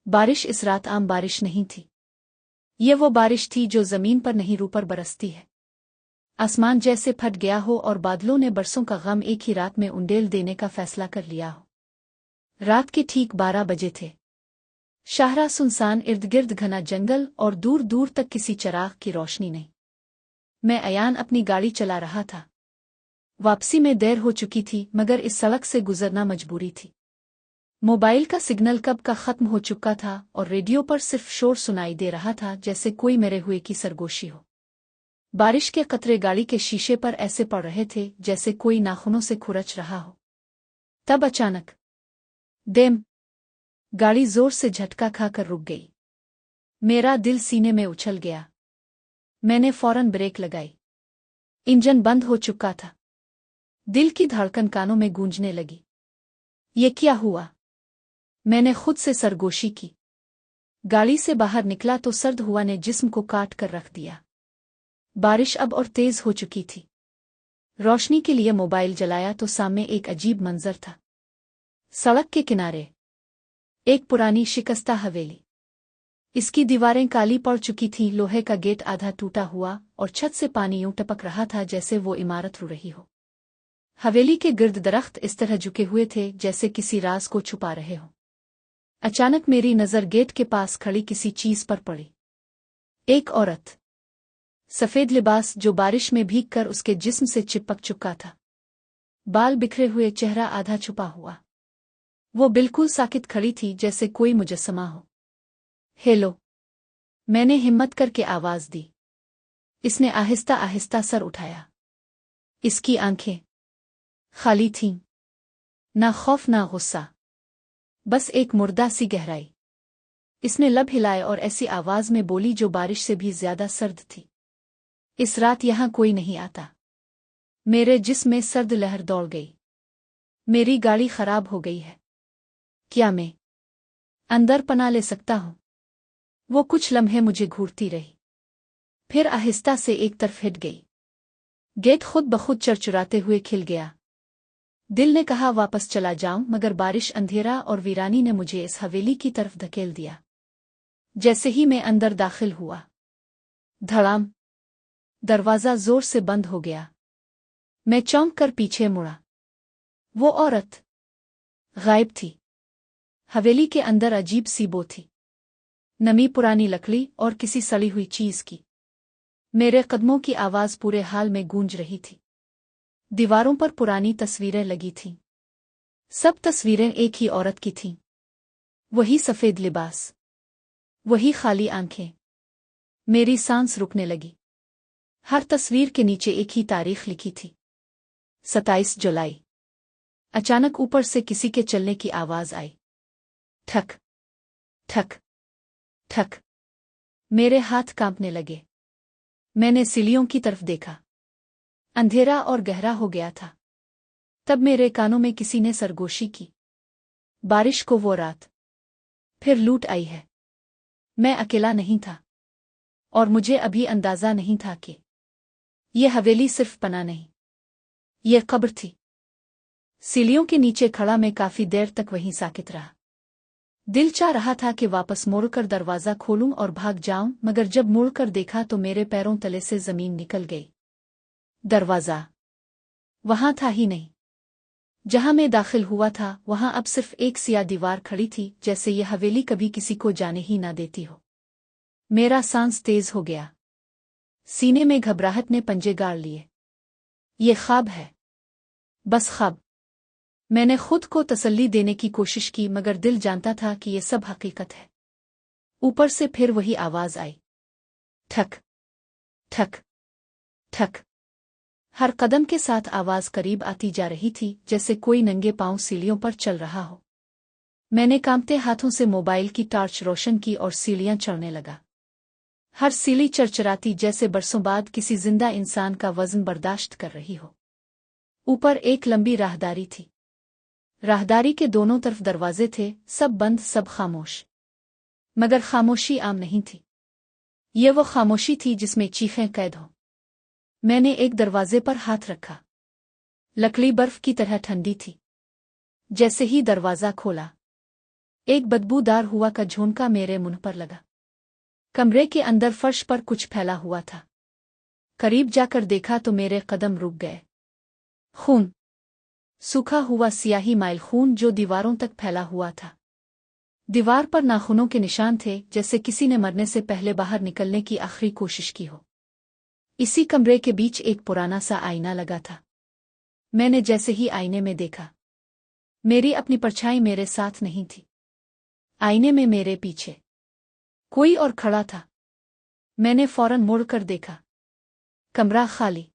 बारिश इस रात आम बारिश नहीं थी। ये वो बारिश थी जो जमीन पर नहीं रूह पर बरसती है। आसमान जैसे फट गया हो और बादलों ने बरसों का गम एक ही रात में उंडेल देने का फैसला कर लिया हो। रात के ठीक 12 बजे थे। शाहरा सुनसान, इर्दगिर्द घना जंगल और दूर दूर तक किसी चिराग की रोशनी नहीं। मैं अयान अपनी गाड़ी चला रहा था। वापसी में देर हो चुकी थी मगर इस सड़क से गुजरना मजबूरी थी। मोबाइल का सिग्नल कब का खत्म हो चुका था और रेडियो पर सिर्फ शोर सुनाई दे रहा था जैसे कोई मेरे हुए की सरगोशी हो। बारिश के कतरे गाड़ी के शीशे पर ऐसे पड़ रहे थे जैसे कोई नाखूनों से खुरच रहा हो। तब अचानक देम गाड़ी जोर से झटका खाकर रुक गई। मेरा दिल सीने में उछल गया। मैंने फौरन ब्रेक लगाई। इंजन बंद हो चुका था। दिल की धड़कन कानों में गूंजने लगी। ये क्या हुआ? मैंने खुद से सरगोशी की। गाड़ी से बाहर निकला तो सर्द हवा ने जिस्म को काट कर रख दिया। बारिश अब और तेज हो चुकी थी। रोशनी के लिए मोबाइल जलाया तो सामने एक अजीब मंजर था। सड़क के किनारे एक पुरानी शिकस्ता हवेली। इसकी दीवारें काली पड़ चुकी थीं, लोहे का गेट आधा टूटा हुआ और छत से पानी यूं टपक रहा था जैसे वो इमारत रू रही हो। हवेली के गिर्द दरख्त इस तरह झुके हुए थे जैसे किसी राज को छुपा रहे हो। अचानक मेरी नज़र गेट के पास खड़ी किसी चीज पर पड़ी। एक औरत, सफेद लिबास जो बारिश में भीग कर उसके जिस्म से चिपक चुका था। बाल बिखरे हुए, चेहरा आधा छुपा हुआ। वो बिल्कुल साकित खड़ी थी जैसे कोई मुजस्समा हो। हेलो, मैंने हिम्मत करके आवाज दी। इसने आहिस्ता आहिस्ता सर उठाया। इसकी आंखें खाली थीं। ना खौफ ना गुस्सा, बस एक मुर्दा सी गहराई। इसने लब हिलाए और ऐसी आवाज में बोली जो बारिश से भी ज्यादा सर्द थी। इस रात यहां कोई नहीं आता। मेरे जिस्म में सर्द लहर दौड़ गई। मेरी गाड़ी खराब हो गई है। क्या मैं अंदर पनाह ले सकता हूं? वो कुछ लम्हे मुझे घूरती रही, फिर आहिस्ता से एक तरफ हिट गई। गेट खुद बखुद चरचुराते हुए खिल गया। दिल ने कहा वापस चला जाऊं, मगर बारिश, अंधेरा और वीरानी ने मुझे इस हवेली की तरफ धकेल दिया। जैसे ही मैं अंदर दाखिल हुआ, धड़ाम, दरवाजा जोर से बंद हो गया। मैं चौंक कर पीछे मुड़ा। वो औरत गायब थी। हवेली के अंदर अजीब सी बो थी, नमी, पुरानी लकड़ी और किसी सड़ी हुई चीज की। मेरे कदमों की आवाज पूरे हाल में गूंज रही थी। दीवारों पर पुरानी तस्वीरें लगी थीं। सब तस्वीरें एक ही औरत की थीं। वही सफेद लिबास, वही खाली आंखें। मेरी सांस रुकने लगी। हर तस्वीर के नीचे एक ही तारीख लिखी थी, 27 जुलाई। अचानक ऊपर से किसी के चलने की आवाज आई। ठक ठक ठक। मेरे हाथ कांपने लगे। मैंने सीढ़ियों की तरफ देखा। अंधेरा और गहरा हो गया था। तब मेरे कानों में किसी ने सरगोशी की। बारिश को वो रात फिर लूट आई है। मैं अकेला नहीं था और मुझे अभी अंदाजा नहीं था कि ये हवेली सिर्फ पनाह नहीं, ये कब्र थी। सीढ़ियों के नीचे खड़ा मैं काफी देर तक वहीं साकित रहा। दिल चाह रहा था कि वापस मुड़कर दरवाजा खोलूं और भाग जाऊं, मगर जब मुड़कर देखा तो मेरे पैरों तले से जमीन निकल गई। दरवाजा वहां था ही नहीं। जहां मैं दाखिल हुआ था वहां अब सिर्फ एक सियाह दीवार खड़ी थी, जैसे ये हवेली कभी किसी को जाने ही ना देती हो। मेरा सांस तेज हो गया। सीने में घबराहट ने पंजे गाड़ लिए। ये ख्वाब है, बस ख्वाब। मैंने खुद को तसल्ली देने की कोशिश की, मगर दिल जानता था कि ये सब हकीकत है। ऊपर से फिर वही आवाज आई। ठक ठक ठक। हर कदम के साथ आवाज करीब आती जा रही थी, जैसे कोई नंगे पांव सीढ़ियों पर चल रहा हो। मैंने कांपते हाथों से मोबाइल की टॉर्च रोशन की और सीढ़ियां चढ़ने लगा। हर सीढ़ी चरचराती जैसे बरसों बाद किसी जिंदा इंसान का वजन बर्दाश्त कर रही हो। ऊपर एक लंबी राहदारी थी। राहदारी के दोनों तरफ दरवाजे थे, सब बंद, सब खामोश। मगर खामोशी आम नहीं थी। ये वो खामोशी थी जिसमें चीखें कैद हों। मैंने एक दरवाजे पर हाथ रखा। लकड़ी बर्फ की तरह ठंडी थी। जैसे ही दरवाजा खोला, एक बदबूदार हुआ का झोंका मेरे मुंह पर लगा। कमरे के अंदर फर्श पर कुछ फैला हुआ था। करीब जाकर देखा तो मेरे कदम रुक गए। खून, सूखा हुआ सियाही माइल खून जो दीवारों तक फैला हुआ था। दीवार पर नाखूनों के निशान थे, जैसे किसी ने मरने से पहले बाहर निकलने की आखिरी कोशिश की हो। इसी कमरे के बीच एक पुराना सा आईना लगा था। मैंने जैसे ही आईने में देखा, मेरी अपनी परछाई मेरे साथ नहीं थी। आईने में मेरे पीछे कोई और खड़ा था। मैंने फौरन मुड़कर देखा, कमरा खाली।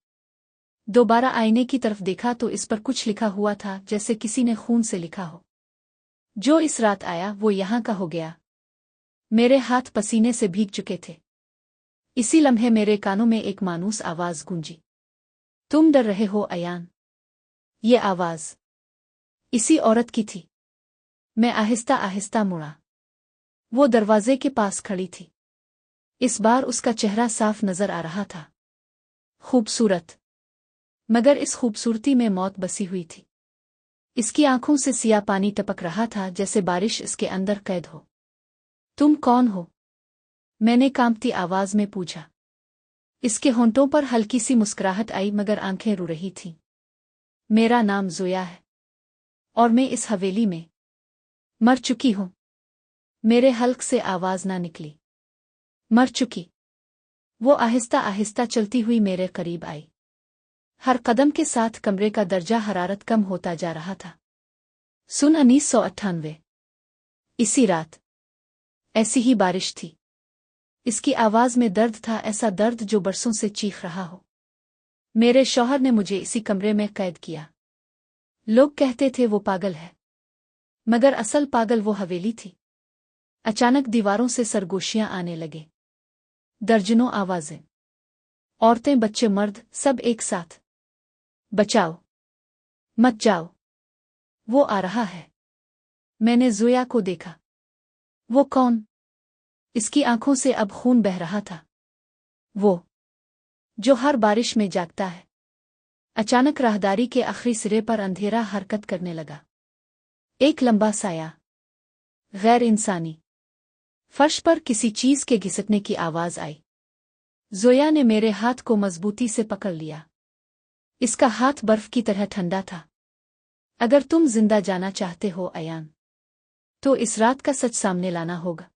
दोबारा आईने की तरफ देखा तो इस पर कुछ लिखा हुआ था, जैसे किसी ने खून से लिखा हो। जो इस रात आया वो यहाँ का हो गया। मेरे हाथ पसीने से भीग चुके थे। इसी लम्हे मेरे कानों में एक मानूस आवाज गूंजी, तुम डर रहे हो अयान। ये आवाज इसी औरत की थी। मैं आहिस्ता आहिस्ता मुड़ा। वो दरवाजे के पास खड़ी थी। इस बार उसका चेहरा साफ नजर आ रहा था। खूबसूरत, मगर इस खूबसूरती में मौत बसी हुई थी। इसकी आंखों से सिया पानी टपक रहा था, जैसे बारिश इसके अंदर कैद हो। तुम कौन हो? मैंने कांपती आवाज में पूछा। इसके होंठों पर हल्की सी मुस्कुराहट आई, मगर आंखें रो रही थीं। मेरा नाम ज़ोया है और मैं इस हवेली में मर चुकी हूं। मेरे हल्क से आवाज ना निकली। मर चुकी? वो आहिस्ता आहिस्ता चलती हुई मेरे करीब आई। हर कदम के साथ कमरे का दर्जा हरारत कम होता जा रहा था। सन 1998। इसी रात ऐसी ही बारिश थी। इसकी आवाज में दर्द था, ऐसा दर्द जो बरसों से चीख रहा हो। मेरे शौहर ने मुझे इसी कमरे में कैद किया। लोग कहते थे वो पागल है, मगर असल पागल वो हवेली थी। अचानक दीवारों से सरगोशियां आने लगे। दर्जनों आवाजें, औरतें, बच्चे, मर्द, सब एक साथ। बचाओ, मत जाओ, वो आ रहा है। मैंने ज़ोया को देखा। वो कौन? इसकी आंखों से अब खून बह रहा था। वो जो हर बारिश में जागता है। अचानक राहदारी के आखिरी सिरे पर अंधेरा हरकत करने लगा। एक लंबा साया, गैर इंसानी। फर्श पर किसी चीज के घिसकने की आवाज आई। ज़ोया ने मेरे हाथ को मजबूती से पकड़ लिया। इसका हाथ बर्फ की तरह ठंडा था। अगर तुम जिंदा जाना चाहते हो अयान, तो इस रात का सच सामने लाना होगा।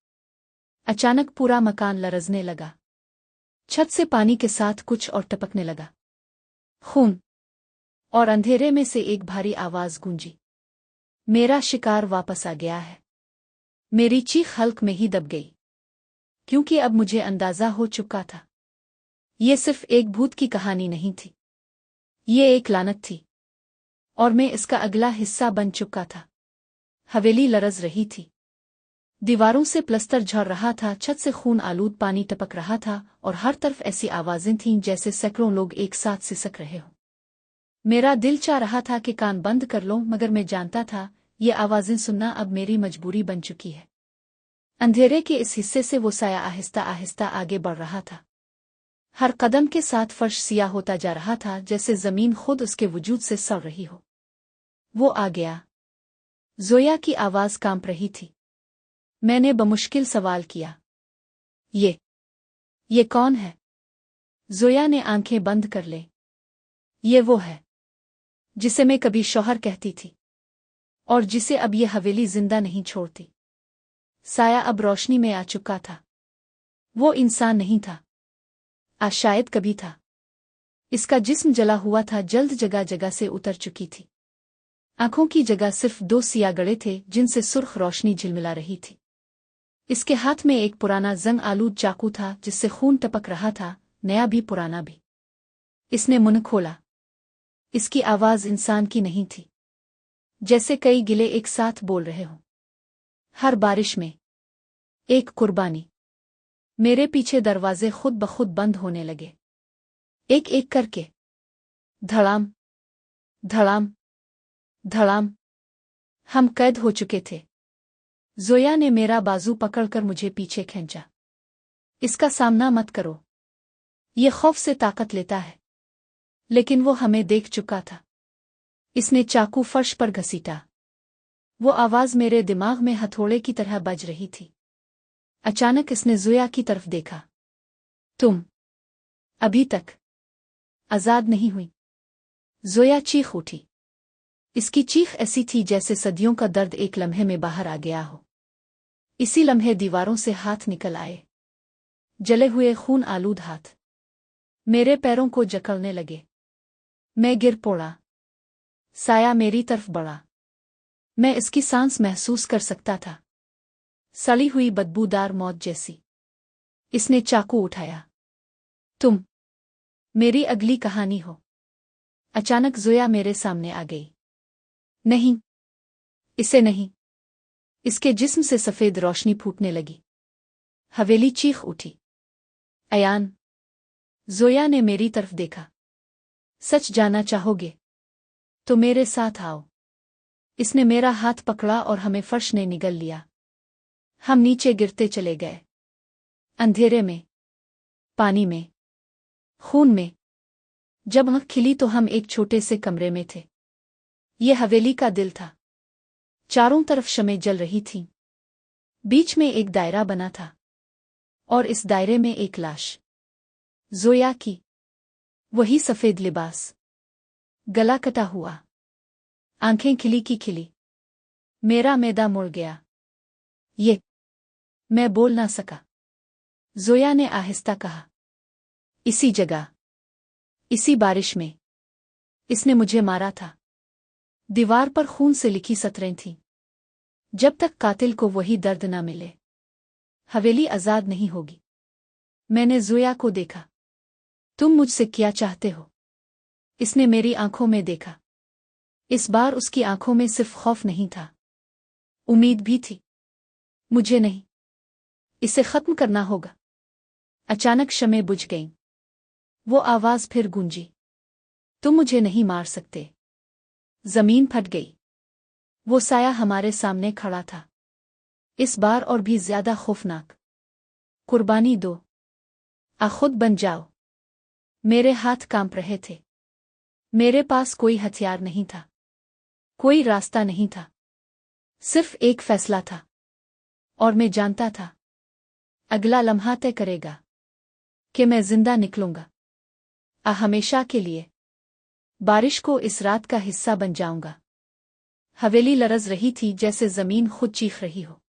अचानक पूरा मकान लरजने लगा। छत से पानी के साथ कुछ और टपकने लगा। खून। और अंधेरे में से एक भारी आवाज गूंजी, मेरा शिकार वापस आ गया है। मेरी चीख हल्क में ही दब गई, क्योंकि अब मुझे अंदाजा हो चुका था। ये सिर्फ एक भूत की कहानी नहीं थी, ये एक लानत थी, और मैं इसका अगला हिस्सा बन चुका था। हवेली लरज रही थी। दीवारों से प्लस्तर झड़ रहा था, छत से खून आलूद पानी टपक रहा था, और हर तरफ ऐसी आवाजें थीं जैसे सैकड़ों लोग एक साथ सिसक रहे हों। मेरा दिल चाह रहा था कि कान बंद कर लूं, मगर मैं जानता था ये आवाजें सुनना अब मेरी मजबूरी बन चुकी है। अंधेरे के इस हिस्से से वो साया आहिस्ता आहिस्ता आगे बढ़ रहा था। हर कदम के साथ फर्श सियाह होता जा रहा था, जैसे जमीन खुद उसके वजूद से सड़ रही हो। वो आ गया। ज़ोया की आवाज कांप रही थी। मैंने बमुश्किल सवाल किया, ये कौन है? ज़ोया ने आंखें बंद कर ले। ये वो है जिसे मैं कभी शौहर कहती थी, और जिसे अब ये हवेली जिंदा नहीं छोड़ती। साया अब रोशनी में आ चुका था। वो इंसान नहीं था, शायद कभी था। इसका जिस्म जला हुआ था, जल्द जगह जगह से उतर चुकी थी। आंखों की जगह सिर्फ दो सिया गड़े थे, जिनसे सुर्ख रोशनी झिलमिला रही थी। इसके हाथ में एक पुराना जंग आलूद चाकू था, जिससे खून टपक रहा था, नया भी पुराना भी। इसने मुंह खोला। इसकी आवाज इंसान की नहीं थी, जैसे कई गिले एक साथ बोल रहे हों। हर बारिश में एक कुर्बानी। मेरे पीछे दरवाजे खुद ब खुद बंद होने लगे, एक एक करके। धड़ाम, धड़ाम, धड़ाम। हम कैद हो चुके थे। ज़ोया ने मेरा बाजू पकड़कर मुझे पीछे खींचा। इसका सामना मत करो, ये खौफ से ताकत लेता है। लेकिन वो हमें देख चुका था। इसने चाकू फर्श पर घसीटा। वो आवाज़ मेरे दिमाग में हथौड़े की तरह बज रही थी। अचानक इसने ज़ोया की तरफ देखा। तुम अभी तक आज़ाद नहीं हुई। ज़ोया चीख उठी। इसकी चीख ऐसी थी जैसे सदियों का दर्द एक लम्हे में बाहर आ गया हो। इसी लम्हे दीवारों से हाथ निकल आए, जले हुए खून आलूद हाथ मेरे पैरों को जकड़ने लगे। मैं गिर पड़ा। साया मेरी तरफ बढ़ा। मैं इसकी सांस महसूस कर सकता था, सड़ी हुई बदबूदार मौत जैसी। इसने चाकू उठाया। तुम मेरी अगली कहानी हो। अचानक ज़ोया मेरे सामने आ गई। नहीं, इसे नहीं। इसके जिस्म से सफ़ेद रोशनी फूटने लगी। हवेली चीख उठी। अयान। ज़ोया ने मेरी तरफ देखा। सच जानना चाहोगे तो मेरे साथ आओ। इसने मेरा हाथ पकड़ा और हमें फर्श ने निगल लिया। हम नीचे गिरते चले गए, अंधेरे में, पानी में, खून में। जब आँख खिली तो हम एक छोटे से कमरे में थे। ये हवेली का दिल था। चारों तरफ शमें जल रही थीं। बीच में एक दायरा बना था, और इस दायरे में एक लाश। ज़ोया की। वही सफ़ेद लिबास, गला कटा हुआ, आंखें खिली की खिली। मेरा मैदा मुड़ गया। ये। मैं बोल ना सका। ज़ोया ने आहिस्ता कहा। इसी जगह, इसी बारिश में इसने मुझे मारा था। दीवार पर खून से लिखी सतरें थीं। जब तक कातिल को वही दर्द ना मिले, हवेली आज़ाद नहीं होगी। मैंने ज़ोया को देखा। तुम मुझसे क्या चाहते हो? इसने मेरी आंखों में देखा। इस बार उसकी आंखों में सिर्फ खौफ नहीं था, उम्मीद भी थी। मुझे नहीं, इसे खत्म करना होगा। अचानक शमें बुझ गईं। वो आवाज़ फिर गूंजी। तुम मुझे नहीं मार सकते। जमीन फट गई। वो साया हमारे सामने खड़ा था, इस बार और भी ज्यादा खौफनाक। कुर्बानी दो। खुद बन जाओ। मेरे हाथ कांप रहे थे। मेरे पास कोई हथियार नहीं था, कोई रास्ता नहीं था। सिर्फ एक फैसला था, और मैं जानता था अगला लम्हा तय करेगा कि मैं जिंदा निकलूंगा, हमेशा के लिए। बारिश को इस रात का हिस्सा बन जाऊंगा। हवेली लरज रही थी जैसे जमीन खुद चीख रही हो।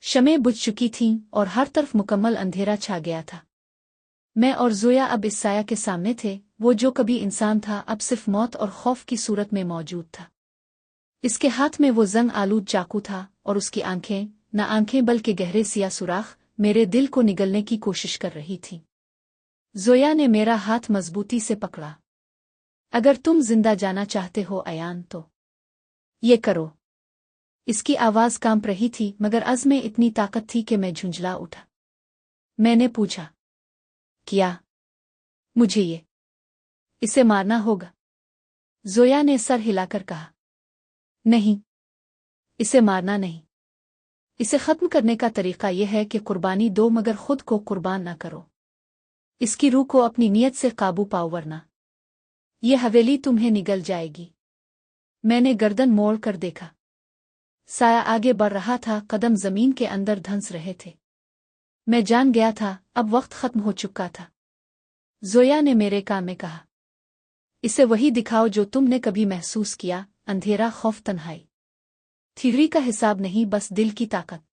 शमें बुझ चुकी थीं और हर तरफ मुकम्मल अंधेरा छा गया था। मैं और ज़ोया अब इस साया के सामने थे। वो जो कभी इंसान था अब सिर्फ मौत और खौफ की सूरत में मौजूद था। इसके हाथ में वो जंग आलूद चाकू था, और उसकी आंखें, न आंखें बल्कि गहरे सिया सुराख, मेरे दिल को निगलने की कोशिश कर रही थीं। ज़ोया ने मेरा हाथ मजबूती से पकड़ा। अगर तुम जिंदा जाना चाहते हो अयान, तो ये करो। इसकी आवाज़ कांप रही थी, मगर अज़्म में इतनी ताकत थी कि मैं झुंझला उठा। मैंने पूछा, क्या मुझे इसे मारना होगा? ज़ोया ने सर हिलाकर कहा, नहीं, इसे मारना नहीं। इसे खत्म करने का तरीका यह है कि कुर्बानी दो, मगर खुद को कुर्बान न करो। इसकी रूह को अपनी नीयत से काबू पाओ, वरना ये हवेली तुम्हें निगल जाएगी। मैंने गर्दन मोड़ कर देखा। साया आगे बढ़ रहा था, कदम जमीन के अंदर धंस रहे थे। मैं जान गया था अब वक्त खत्म हो चुका था। ज़ोया ने मेरे कान में कहा, इसे वही दिखाओ जो तुमने कभी महसूस किया, अंधेरा, खौफ, तन्हाई। थियरी का हिसाब नहीं, बस दिल की ताकत।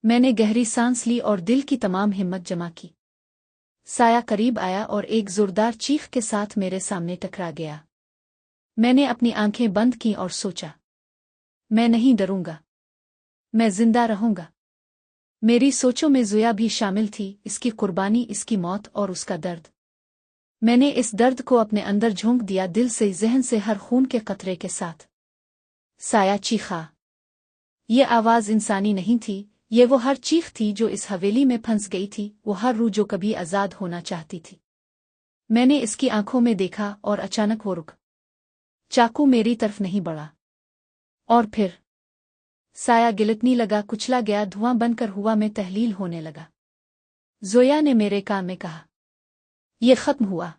मैंने गहरी सांस ली और दिल की तमाम हिम्मत जमा की। साया करीब आया और एक जोरदार चीख के साथ मेरे सामने टकरा गया। मैंने अपनी आंखें बंद की और सोचा, मैं नहीं डरूंगा, मैं जिंदा रहूंगा। मेरी सोचों में ज़ोया भी शामिल थी, इसकी कुर्बानी, इसकी मौत और उसका दर्द। मैंने इस दर्द को अपने अंदर झोंक दिया, दिल से, ज़हन से, हर खून के कतरे के साथ। साया चीखा। ये आवाज़ इंसानी नहीं थी, ये वो हर चीख थी जो इस हवेली में फंस गई थी, वो हर रूह जो कभी आज़ाद होना चाहती थी। मैंने इसकी आंखों में देखा और अचानक वो रुक। चाकू मेरी तरफ नहीं बढ़ा। और फिर साया गिलटनी लगा, कुचला गया, धुआं बनकर हुआ में तहलील होने लगा। ज़ोया ने मेरे कान में कहा, ये खत्म हुआ,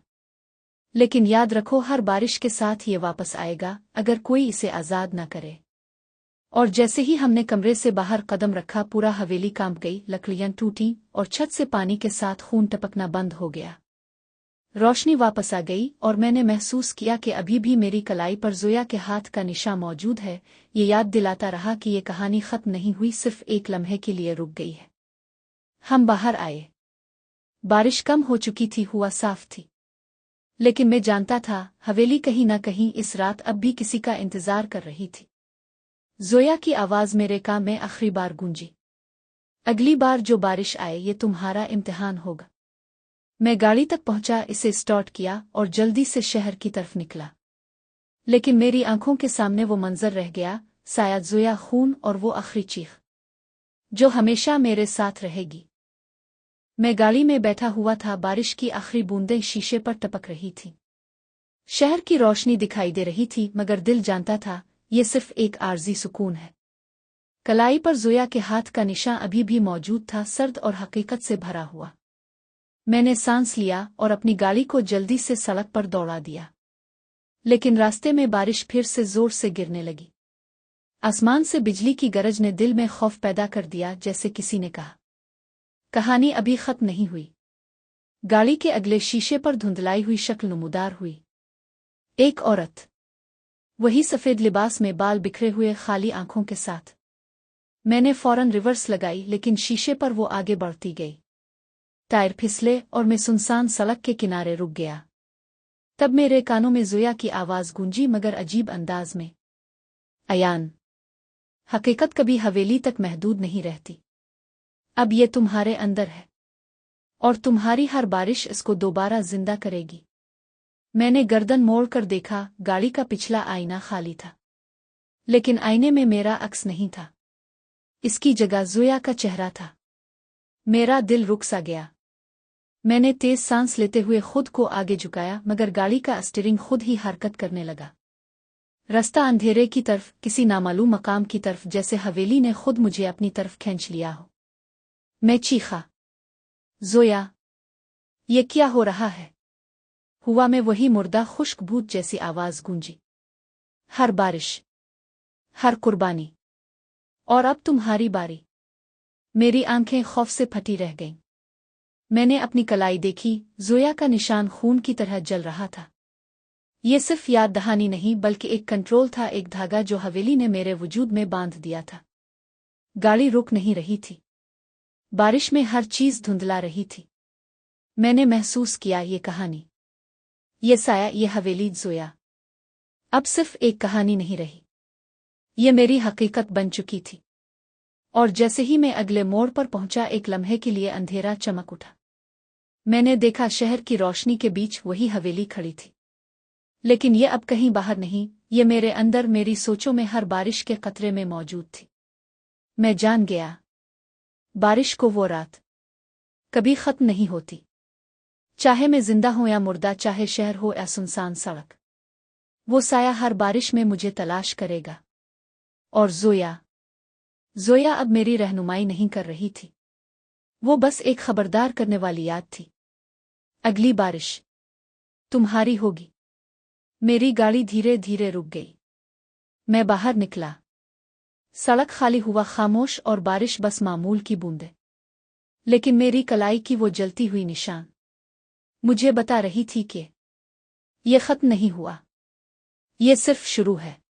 लेकिन याद रखो हर बारिश के साथ ये वापस आएगा, अगर कोई इसे आज़ाद न करे। और जैसे ही हमने कमरे से बाहर कदम रखा पूरा हवेली कांप गई, लकड़ियां टूटी और छत से पानी के साथ खून टपकना बंद हो गया। रोशनी वापस आ गई और मैंने महसूस किया कि अभी भी मेरी कलाई पर जोया के हाथ का निशान मौजूद है। ये याद दिलाता रहा कि ये कहानी खत्म नहीं हुई, सिर्फ एक लम्हे के लिए रुक गई है। हम बाहर आए। बारिश कम हो चुकी थी, हुआ साफ थी, लेकिन मैं जानता था हवेली कहीं न कहीं इस रात अब भी किसी का इंतजार कर रही थी। जोया की आवाज मेरे कान में आखिरी बार गूंजी, अगली बार जो बारिश आए ये तुम्हारा इम्तिहान होगा। मैं गाड़ी तक पहुंचा, इसे स्टार्ट किया और जल्दी से शहर की तरफ निकला, लेकिन मेरी आंखों के सामने वो मंजर रह गया, शायद जोया, खून और वो आखिरी चीख जो हमेशा मेरे साथ रहेगी। मैं गाड़ी में बैठा हुआ था, बारिश की आखिरी बूंदें शीशे पर टपक रही थीं। शहर की रोशनी दिखाई दे रही थी, मगर दिल जानता था ये सिर्फ एक आर्जी सुकून है। कलाई पर जोया के हाथ का निशान अभी भी मौजूद था, सर्द और हकीकत से भरा हुआ। मैंने सांस लिया और अपनी गाड़ी को जल्दी से सड़क पर दौड़ा दिया, लेकिन रास्ते में बारिश फिर से जोर से गिरने लगी। आसमान से बिजली की गरज ने दिल में खौफ पैदा कर दिया, जैसे किसी ने कहा कहानी अभी खत्म नहीं हुई। गाड़ी के अगले शीशे पर धुंधलाई हुई शक्ल नमूदार हुई, एक औरत, वही सफेद लिबास में, बाल बिखरे हुए, खाली आंखों के साथ। मैंने फौरन रिवर्स लगाई, लेकिन शीशे पर वो आगे बढ़ती गई। टायर फिसले और मैं सुनसान सड़क के किनारे रुक गया। तब मेरे कानों में जोया की आवाज गूंजी, मगर अजीब अंदाज में, अयान, हकीकत कभी हवेली तक महदूद नहीं रहती। अब ये तुम्हारे अंदर है और तुम्हारी हर बारिश इसको दोबारा जिंदा करेगी। मैंने गर्दन मोड़ कर देखा, गाड़ी का पिछला आईना खाली था, लेकिन आईने में मेरा अक्स नहीं था। इसकी जगह जोया का चेहरा था। मेरा दिल रुक सा गया। मैंने तेज सांस लेते हुए खुद को आगे झुकाया, मगर गाड़ी का स्टीयरिंग खुद ही हरकत करने लगा। रास्ता अंधेरे की तरफ, किसी नामालूम मकाम की तरफ, जैसे हवेली ने खुद मुझे अपनी तरफ खींच लिया हो। मैं चीखा, जोया, ये क्या हो रहा है? हुआ में वही मुर्दा खुश्क भूत जैसी आवाज गूंजी, हर बारिश, हर कुर्बानी, और अब तुम्हारी बारी। मेरी आंखें खौफ से फटी रह गईं। मैंने अपनी कलाई देखी, जोया का निशान खून की तरह जल रहा था। ये सिर्फ याद दहानी नहीं, बल्कि एक कंट्रोल था, एक धागा जो हवेली ने मेरे वजूद में बांध दिया था। गाड़ी रुक नहीं रही थी। बारिश में हर चीज धुंधला रही थी। मैंने महसूस किया ये कहानी, ये साया, ये हवेली, जोया अब सिर्फ एक कहानी नहीं रही, ये मेरी हकीकत बन चुकी थी। और जैसे ही मैं अगले मोड़ पर पहुंचा, एक लम्हे के लिए अंधेरा चमक उठा। मैंने देखा शहर की रोशनी के बीच वही हवेली खड़ी थी, लेकिन ये अब कहीं बाहर नहीं, ये मेरे अंदर, मेरी सोचों में, हर बारिश के कतरे में मौजूद थी। मैं जान गया, बारिश को वो रात कभी खत्म नहीं होती। चाहे मैं जिंदा हूं या मुर्दा, चाहे शहर हो या सुनसान सड़क, वो साया हर बारिश में मुझे तलाश करेगा। और जोया अब मेरी रहनुमाई नहीं कर रही थी, वो बस एक खबरदार करने वाली याद थी। अगली बारिश तुम्हारी होगी। मेरी गाड़ी धीरे धीरे रुक गई। मैं बाहर निकला। सड़क खाली हुआ, खामोश, और बारिश बस मामूल की बूंदें। लेकिन मेरी कलाई की वो जलती हुई निशान मुझे बता रही थी कि ये खत्म नहीं हुआ, ये सिर्फ शुरू है।